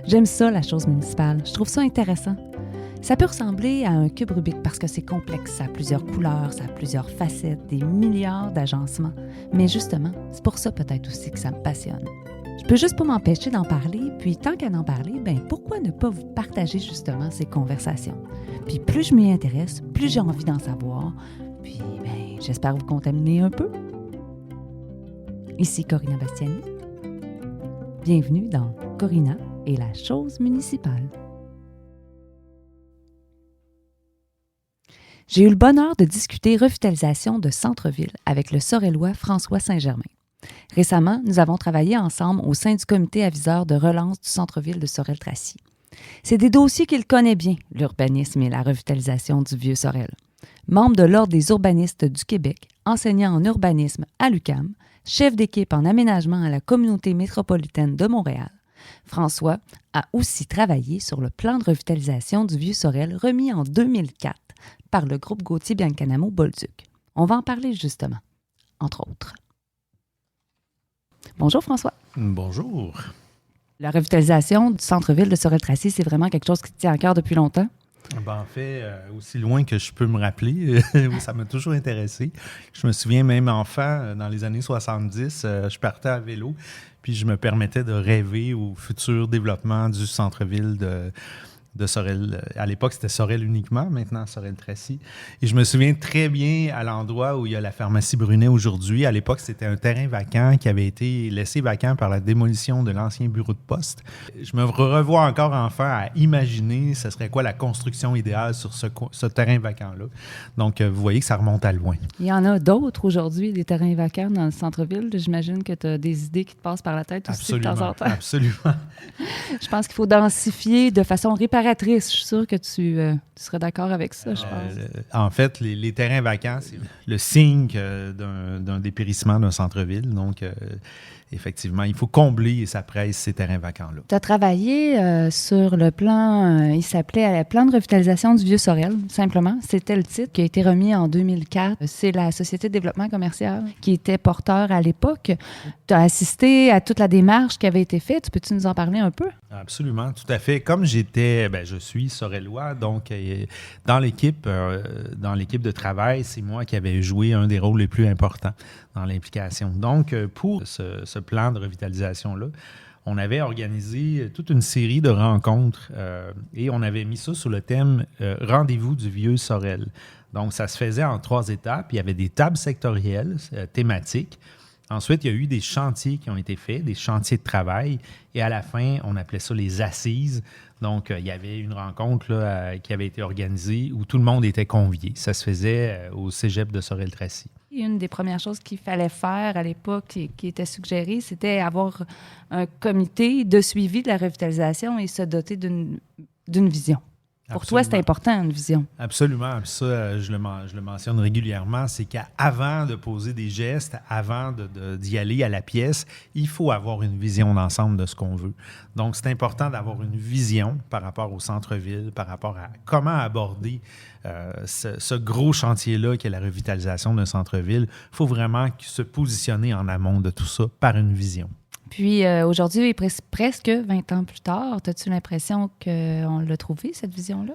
J'aime ça, la chose municipale. Je trouve ça intéressant. Ça peut ressembler à un cube Rubik parce que c'est complexe, ça a plusieurs couleurs, ça a plusieurs facettes, des milliards d'agencements. Mais justement, c'est pour ça peut-être aussi que ça me passionne. Je peux juste pas m'empêcher d'en parler, puis tant qu'à en parler, pourquoi ne pas vous partager justement ces conversations? Puis plus je m'y intéresse, plus j'ai envie d'en savoir, puis j'espère vous contaminer un peu. Ici Corinna Bastiani. Bienvenue dans Corinna et la chose municipale. J'ai eu le bonheur de discuter revitalisation de centre-ville avec le Sorellois François Saint-Germain. Récemment, nous avons travaillé ensemble au sein du comité aviseur de relance du centre-ville de Sorel-Tracy. C'est des dossiers qu'il connaît bien, l'urbanisme et la revitalisation du Vieux-Sorel. Membre de l'Ordre des urbanistes du Québec, enseignant en urbanisme à l'UQAM, chef d'équipe en aménagement à la communauté métropolitaine de Montréal, François a aussi travaillé sur le plan de revitalisation du Vieux-Sorel remis en 2004 par le groupe Gauthier-Biancanamo-Bolduc. On va en parler justement, entre autres. Bonjour François. Bonjour. La revitalisation du centre-ville de Sorel-Tracy, c'est vraiment quelque chose qui te tient à cœur depuis longtemps? En fait, aussi loin que je peux me rappeler, ça m'a toujours intéressé. Je me souviens même enfant, dans les années 70, je partais à vélo, puis je me permettais de rêver au futur développement du centre-ville de Sorel. À l'époque, c'était Sorel uniquement, maintenant Sorel-Tracy. Et je me souviens très bien à l'endroit où il y a la pharmacie Brunet aujourd'hui. À l'époque, c'était un terrain vacant qui avait été laissé vacant par la démolition de l'ancien bureau de poste. Je me revois encore enfant à imaginer ce serait quoi la construction idéale sur ce terrain vacant-là. Donc, vous voyez que ça remonte à loin. Il y en a d'autres aujourd'hui, des terrains vacants dans le centre-ville. J'imagine que tu as des idées qui te passent par la tête aussi de temps en temps. Absolument. Je pense qu'il faut densifier de façon réparatrice. Je suis sûre que tu serais d'accord avec ça, je pense. En fait, les terrains vacants, c'est le signe d'un dépérissement d'un centre-ville. Donc, effectivement, il faut combler sa presse, ces terrains vacants-là. Tu as travaillé sur le plan, il s'appelait le plan de revitalisation du Vieux-Sorel, simplement. C'était le titre qui a été remis en 2004. C'est la Société de développement commercial qui était porteur à l'époque. Tu as assisté à toute la démarche qui avait été faite. Peux-tu nous en parler un peu? Absolument, tout à fait. Comme je suis sorellois, donc dans l'équipe de travail, c'est moi qui avais joué un des rôles les plus importants dans l'implication. Donc, pour ce plan de revitalisation-là, on avait organisé toute une série de rencontres et on avait mis ça sous le thème « Rendez-vous du Vieux-Sorel ». Donc, ça se faisait en 3 étapes. Il y avait des tables sectorielles thématiques. Ensuite, il y a eu des chantiers qui ont été faits, des chantiers de travail. Et à la fin, on appelait ça les assises. Donc, il y avait une rencontre là, qui avait été organisée où tout le monde était convié. Ça se faisait au cégep de Sorel-Tracy. Une des premières choses qu'il fallait faire à l'époque, qui était suggérée, c'était avoir un comité de suivi de la revitalisation et se doter d'une vision. Pour toi, c'est important, une vision. Absolument. Puis ça, je le mentionne régulièrement, c'est qu'avant de poser des gestes, avant d'y aller à la pièce, il faut avoir une vision d'ensemble de ce qu'on veut. Donc, c'est important d'avoir une vision par rapport au centre-ville, par rapport à comment aborder ce gros chantier-là qui est la revitalisation d'un centre-ville. Il faut vraiment se positionner en amont de tout ça par une vision. Puis aujourd'hui, presque 20 ans plus tard, as-tu l'impression qu'on l'a trouvée, cette vision-là?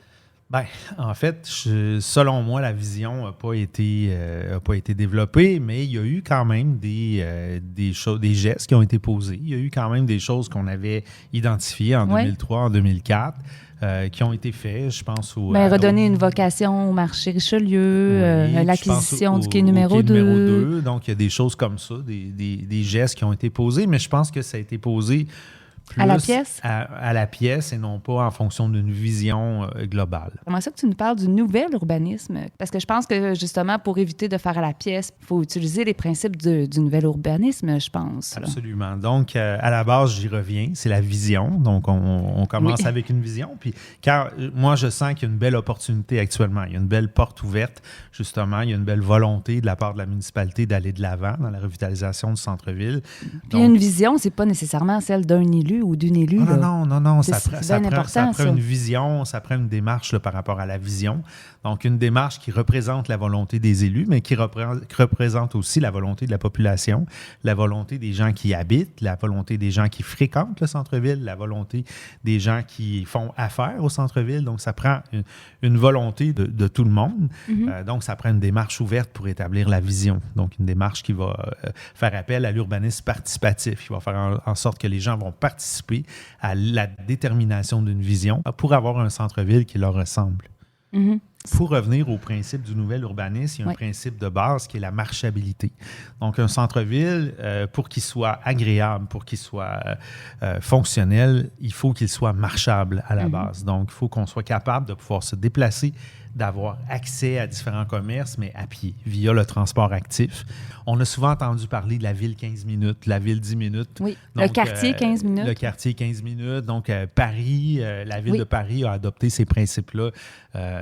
Bien, en fait, selon moi, la vision n'a pas été développée, mais il y a eu quand même des gestes qui ont été posés. Il y a eu quand même des choses qu'on avait identifiées en 2003, en 2004. Qui ont été faits, je pense redonner une vocation au marché Richelieu, l'acquisition du quai numéro 2. Donc, il y a des choses comme ça, des gestes qui ont été posés, mais je pense que ça a été posé plus à la pièce? À la pièce et non pas en fonction d'une vision globale. Comment ça que tu nous parles du nouvel urbanisme? Parce que je pense que, justement, pour éviter de faire à la pièce, il faut utiliser les principes du nouvel urbanisme, je pense. Absolument. Donc, à la base, j'y reviens, c'est la vision. Donc, on commence avec une vision. Puis, car moi, je sens qu'il y a une belle opportunité actuellement. Il y a une belle porte ouverte, justement. Il y a une belle volonté de la part de la municipalité d'aller de l'avant dans la revitalisation du centre-ville. Puis, une vision, c'est pas nécessairement celle d'un élu. élu ou d'une élue. Oh, non. Ça important, prend une vision, ça prend une démarche là, par rapport à la vision. Donc, une démarche qui représente la volonté des élus, mais qui représente aussi la volonté de la population, la volonté des gens qui y habitent, la volonté des gens qui fréquentent le centre-ville, la volonté des gens qui font affaire au centre-ville. Donc, ça prend une volonté de tout le monde. Donc, ça prend une démarche ouverte pour établir la vision. Donc, une démarche qui va faire appel à l'urbanisme participatif, qui va faire en sorte que les gens vont participer à la détermination d'une vision pour avoir un centre-ville qui leur ressemble. Pour revenir au principe du nouvel urbanisme, il y a un principe de base qui est la marchabilité. Donc, un centre-ville, pour qu'il soit agréable, pour qu'il soit fonctionnel, il faut qu'il soit marchable à la base. Donc, il faut qu'on soit capable de pouvoir se déplacer, d'avoir accès à différents commerces, mais à pied, via le transport actif. On a souvent entendu parler de la ville 15 minutes, la ville 10 minutes. Oui, donc, le quartier 15 minutes. Le quartier 15 minutes. Donc, Paris, la ville de Paris a adopté ces principes-là.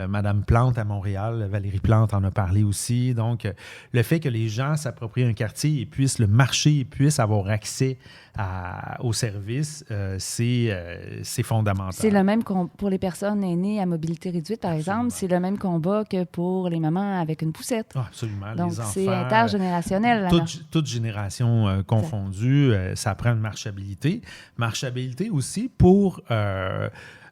Madame Plante à Montréal, Valérie Plante en a parlé aussi. Donc, le fait que les gens s'approprient un quartier et puissent le marcher et puissent avoir accès aux services, c'est fondamental. C'est le même pour les personnes aînées à mobilité réduite, par exemple. C'est le même combat que pour les mamans avec une poussette. Ah, absolument. Donc, les enfants, c'est intergénérationnel. Toute génération confondue, ça prend une marchabilité. Marchabilité aussi pour...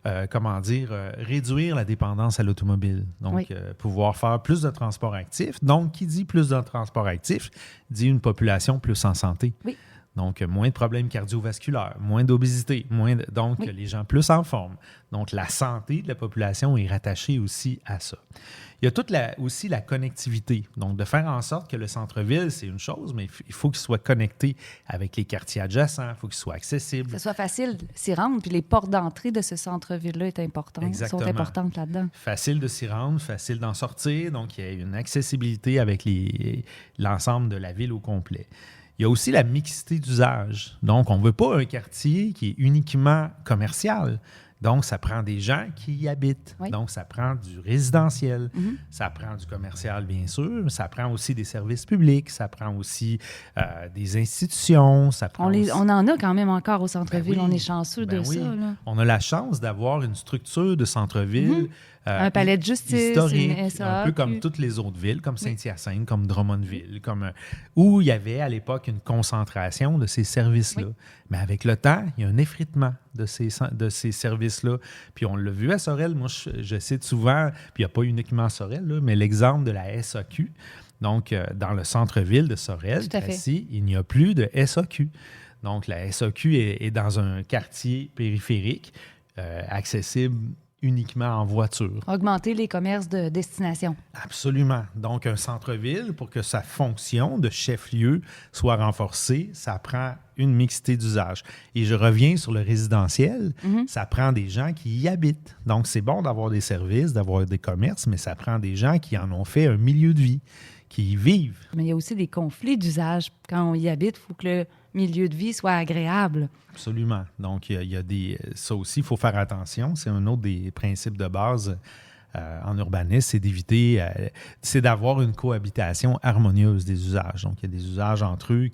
réduire la dépendance à l'automobile. Donc, pouvoir faire plus de transport actif. Donc, qui dit plus de transport actif, dit une population plus en santé. Oui. Donc, moins de problèmes cardiovasculaires, moins d'obésité, les gens plus en forme. Donc, la santé de la population est rattachée aussi à ça. Il y a aussi la connectivité. Donc, de faire en sorte que le centre-ville, c'est une chose, mais il faut qu'il soit connecté avec les quartiers adjacents, il faut qu'il soit accessible. Que ce soit facile de s'y rendre, puis les portes d'entrée de ce centre-ville-là sont importantes là-dedans. Facile de s'y rendre, facile d'en sortir. Donc, il y a une accessibilité avec l'ensemble de la ville au complet. Il y a aussi la mixité d'usage. Donc, on ne veut pas un quartier qui est uniquement commercial. Donc, ça prend des gens qui y habitent. Oui. Donc, ça prend du résidentiel. Ça prend du commercial, bien sûr. Ça prend aussi des services publics. Ça prend aussi des institutions. On en a quand même encore au centre-ville. On est chanceux de ça. Là. On a la chance d'avoir une structure de centre-ville. Un palais de justice, historique, une SAQ. un peu comme toutes les autres villes, comme Saint-Hyacinthe, comme Drummondville, où il y avait à l'époque une concentration de ces services-là. Oui. Mais avec le temps, il y a un effritement de ces services-là. Puis on l'a vu à Sorel. Moi, je cite souvent, puis il n'y a pas uniquement à Sorel, là, mais l'exemple de la SAQ. Donc, dans le centre-ville de Sorel, Tracy, il n'y a plus de SAQ. Donc, la SAQ est dans un quartier périphérique, accessible uniquement en voiture. Augmenter les commerces de destination. Absolument. Donc, un centre-ville, pour que sa fonction de chef-lieu soit renforcée, ça prend une mixité d'usage. Et je reviens sur le résidentiel, ça prend des gens qui y habitent. Donc, c'est bon d'avoir des services, d'avoir des commerces, mais ça prend des gens qui en ont fait un milieu de vie, qui y vivent. Mais il y a aussi des conflits d'usage. Quand on y habite, il faut que le milieu de vie soit agréable. Absolument. Donc, il y a ça aussi, il faut faire attention. C'est un autre des principes de base en urbanisme, c'est d'avoir une cohabitation harmonieuse des usages. Donc, il y a des usages entre eux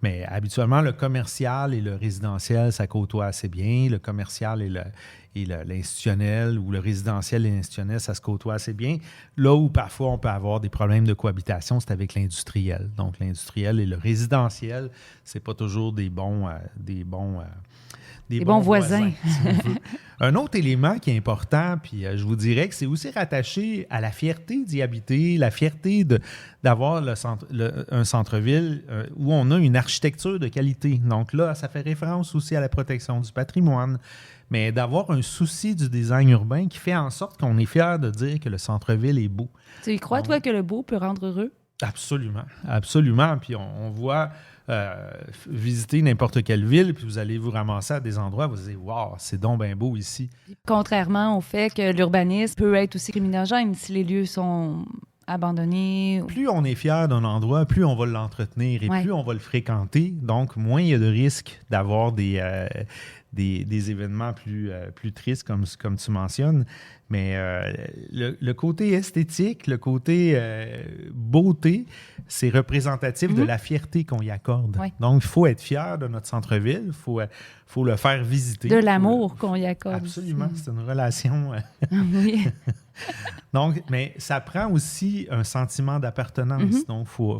mais habituellement, le commercial et le résidentiel, ça côtoie assez bien. Le commercial et l'institutionnel ou le résidentiel et l'institutionnel, ça se côtoie assez bien. Là où parfois on peut avoir des problèmes de cohabitation, c'est avec l'industriel. Donc, l'industriel et le résidentiel, c'est pas toujours des bons voisins. Si on veut. Un autre élément qui est important, puis je vous dirais que c'est aussi rattaché à la fierté d'y habiter, la fierté d'avoir un centre-ville où on a une architecture de qualité. Donc là, ça fait référence aussi à la protection du patrimoine, mais d'avoir un souci du design urbain qui fait en sorte qu'on est fier de dire que le centre-ville est beau. Tu y crois, toi, que le beau peut rendre heureux? Absolument, absolument. Puis on voit visiter n'importe quelle ville, puis vous allez vous ramasser à des endroits où vous allez wow, c'est donc bien beau ici. Contrairement au fait que l'urbanisme peut être aussi criminogène si les lieux sont abandonnés. Plus on est fier d'un endroit, plus on va l'entretenir et plus on va le fréquenter. Donc, moins il y a de risques d'avoir des des événements plus tristes, comme tu mentionnes. Mais le côté esthétique, le côté beauté, c'est représentatif de la fierté qu'on y accorde. Oui. Donc, il faut être fier de notre centre-ville, il faut le faire visiter. De l'amour qu'on y accorde. Absolument, c'est une relation. Oui. Donc, mais ça prend aussi un sentiment d'appartenance. Donc, faut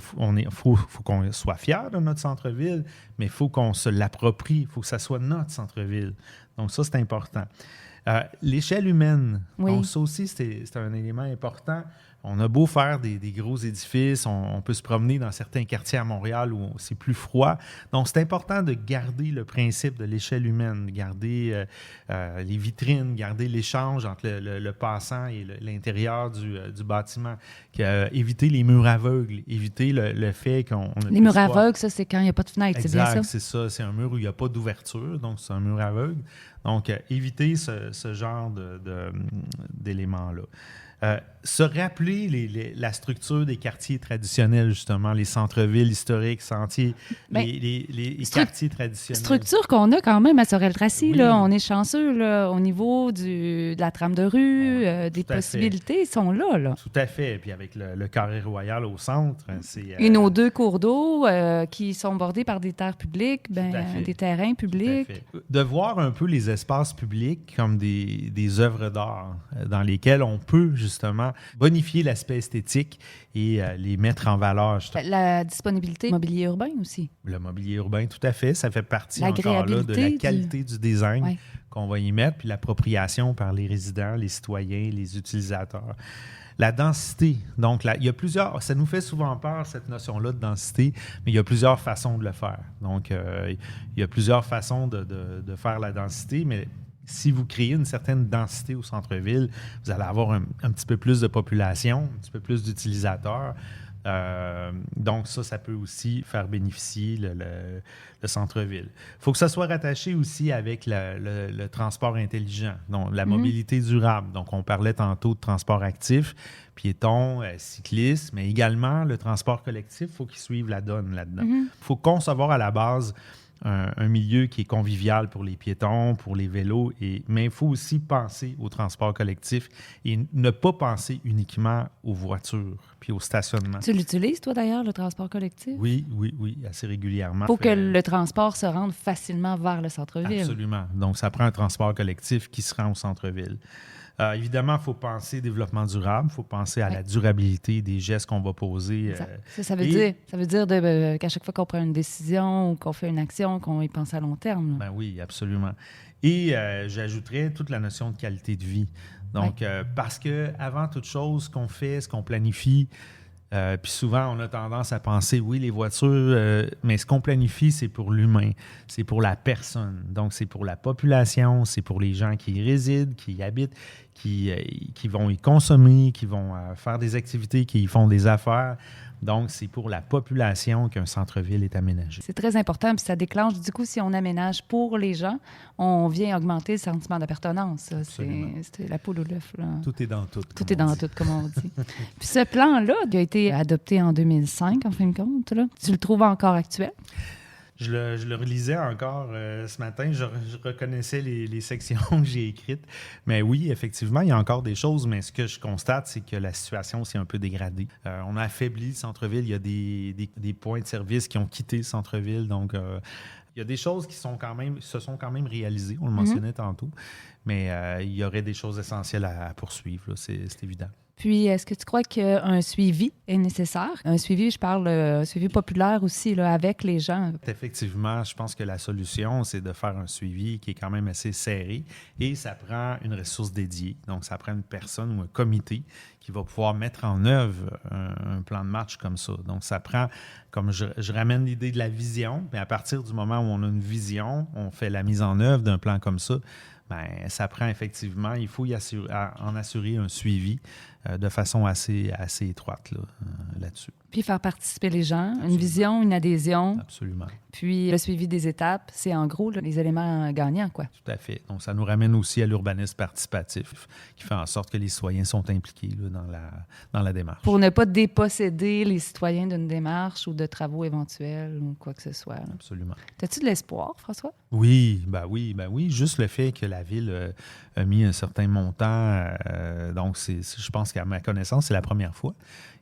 qu'on soit fier de notre centre-ville, mais il faut qu'on se l'approprie. Il faut que ça soit notre centre-ville. Donc, ça, c'est important. L'échelle humaine, Oui. donc ça aussi, c'est un élément important. On a beau faire des gros édifices, on peut se promener dans certains quartiers à Montréal où c'est plus froid. Donc, c'est important de garder le principe de l'échelle humaine, garder les vitrines, garder l'échange entre le passant et l'intérieur du bâtiment, éviter les murs aveugles, éviter le fait qu'on... Les murs aveugles, ça, c'est quand il n'y a pas de fenêtre, c'est bien ça? Exact, c'est ça. C'est un mur où il n'y a pas d'ouverture, donc c'est un mur aveugle. Donc, éviter ce genre d'éléments-là. Se rappeler la structure des quartiers traditionnels, justement, les centres-villes historiques, sentiers, les quartiers traditionnels. Structure qu'on a quand même à Sorel-Tracy, Oui. là, on est chanceux là, au niveau de la trame de rue, des possibilités sont là. Tout à fait. Puis avec le carré royal au centre, c'est... Et nos 2 cours d'eau qui sont bordés par des terres publiques, des terrains publics. De voir un peu les espaces publics comme des œuvres d'art dans lesquelles on peut justement bonifier l'aspect esthétique et les mettre en valeur. La disponibilité mobilier urbain aussi. Le mobilier urbain, tout à fait. Ça fait partie encore là de la qualité du design qu'on va y mettre, puis l'appropriation par les résidents, les citoyens, les utilisateurs. La densité. Donc, il y a plusieurs... Ça nous fait souvent peur, cette notion-là de densité, mais il y a plusieurs façons de le faire. Donc, il y a plusieurs façons de faire la densité, mais si vous créez une certaine densité au centre-ville, vous allez avoir un petit peu plus de population, un petit peu plus d'utilisateurs. Donc, ça peut aussi faire bénéficier le centre-ville. Il faut que ça soit rattaché aussi avec le transport intelligent, donc la mobilité durable. Donc, on parlait tantôt de transport actif, piétons, cyclistes, mais également le transport collectif, il faut qu'il suive la donne là-dedans. Il faut concevoir à la base un milieu qui est convivial pour les piétons, pour les vélos, mais il faut aussi penser au transport collectif et ne pas penser uniquement aux voitures puis au stationnement. Tu l'utilises, toi, d'ailleurs, le transport collectif? Oui, assez régulièrement. Pour que le transport se rende facilement vers le centre-ville. Absolument. Donc, ça prend un transport collectif qui se rend au centre-ville. Évidemment, il faut penser développement durable, il faut penser à la durabilité des gestes qu'on va poser. Ça veut dire qu'à chaque fois qu'on prend une décision ou qu'on fait une action, qu'on y pense à long terme. Ben oui, absolument. Et j'ajouterais toute la notion de qualité de vie. Donc, parce que avant toute chose, ce qu'on fait, ce qu'on planifie, puis souvent, on a tendance à penser, oui, les voitures, mais ce qu'on planifie, c'est pour l'humain, c'est pour la personne. Donc, c'est pour la population, c'est pour les gens qui y résident, qui y habitent, qui vont y consommer, qui vont faire des activités, qui y font des affaires. Donc, c'est pour la population qu'un centre-ville est aménagé. C'est très important, puis ça déclenche, du coup, si on aménage pour les gens, on vient augmenter le sentiment d'appartenance. C'est la poule ou l'œuf. Tout est dans tout. Tout est dans tout, comme on dit. Puis ce plan-là, qui a été adopté en 2005, en fin de compte, là, tu le trouves encore actuel? Je le relisais encore ce matin. Je reconnaissais les sections que j'ai écrites. Mais oui, effectivement, il y a encore des choses, mais ce que je constate, c'est que la situation s'est un peu dégradée. On a affaibli le centre-ville. Il y a des points de service qui ont quitté le centre-ville. Donc, il y a des choses qui se sont quand même réalisées. On le mentionnait tantôt. Mais il y aurait des choses essentielles à poursuivre. Là, c'est évident. Puis, est-ce que tu crois qu'un suivi est nécessaire? Un suivi, je parle suivi populaire aussi, là, avec les gens. Effectivement, je pense que la solution, c'est de faire un suivi qui est quand même assez serré et ça prend une ressource dédiée. Donc, ça prend une personne ou un comité qui va pouvoir mettre en œuvre un plan de match comme ça. Donc, ça prend, comme je ramène l'idée de la vision, mais à partir du moment où on a une vision, on fait la mise en œuvre d'un plan comme ça, bien, ça prend effectivement, il faut en assurer un suivi de façon assez étroite là-dessus. Puis faire participer les gens, Absolument. une vision, une adhésion. Absolument. Puis le suivi des étapes, c'est en gros là, les éléments gagnants, quoi. Tout à fait. Donc, ça nous ramène aussi à l'urbanisme participatif, qui fait en sorte que les citoyens sont impliqués là, dans la démarche. Pour ne pas déposséder les citoyens d'une démarche ou de travaux éventuels ou quoi que ce soit. Là. Absolument. T'as-tu de l'espoir, François? Oui. Juste le fait que la Ville a mis un certain montant, donc je pense qu'à ma connaissance, c'est la première fois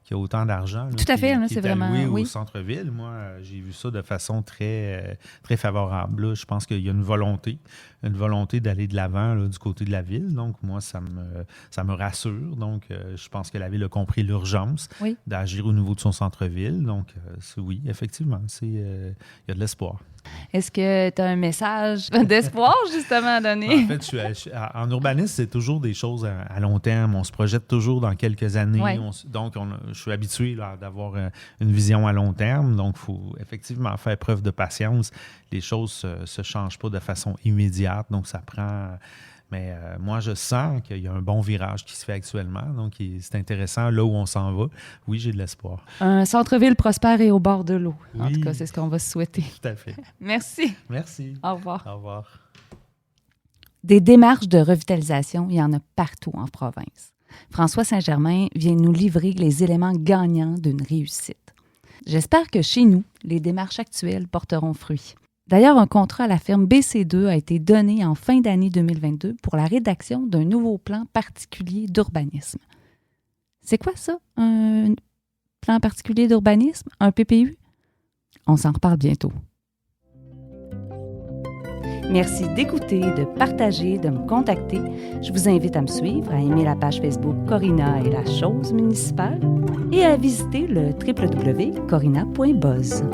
qu'il y a autant d'argent. Là, Tout à fait, là, qui c'est est alloué vraiment... au Oui. centre-ville. Moi, j'ai vu ça de façon très, très favorable. Là. Je pense qu'il y a une volonté d'aller de l'avant là, du côté de la Ville. Donc, moi, ça me rassure. Donc, je pense que la Ville a compris l'urgence d'agir au niveau de son centre-ville. Donc, oui, effectivement, il y a de l'espoir. Est-ce que tu as un message d'espoir, justement, à donner? En fait, en urbanisme, c'est toujours des choses à long terme. On se projette toujours dans quelques années. Ouais. Je suis habitué là, d'avoir une vision à long terme. Donc, il faut effectivement faire preuve de patience. Les choses ne se changent pas de façon immédiate. Donc, ça prend... Mais moi, je sens qu'il y a un bon virage qui se fait actuellement. Donc, c'est intéressant là où on s'en va. Oui, j'ai de l'espoir. Un centre-ville prospère et au bord de l'eau. Oui. En tout cas, c'est ce qu'on va se souhaiter. Tout à fait. Merci. Merci. Au revoir. Au revoir. Des démarches de revitalisation, il y en a partout en province. François Saint-Germain vient nous livrer les éléments gagnants d'une réussite. J'espère que chez nous, les démarches actuelles porteront fruit. D'ailleurs, un contrat à la firme BC2 a été donné en fin d'année 2022 pour la rédaction d'un nouveau plan particulier d'urbanisme. C'est quoi ça, un plan particulier d'urbanisme, un PPU? On s'en reparle bientôt. Merci d'écouter, de partager, de me contacter. Je vous invite à me suivre, à aimer la page Facebook Corina et la chose municipale et à visiter le www.corina.buzz.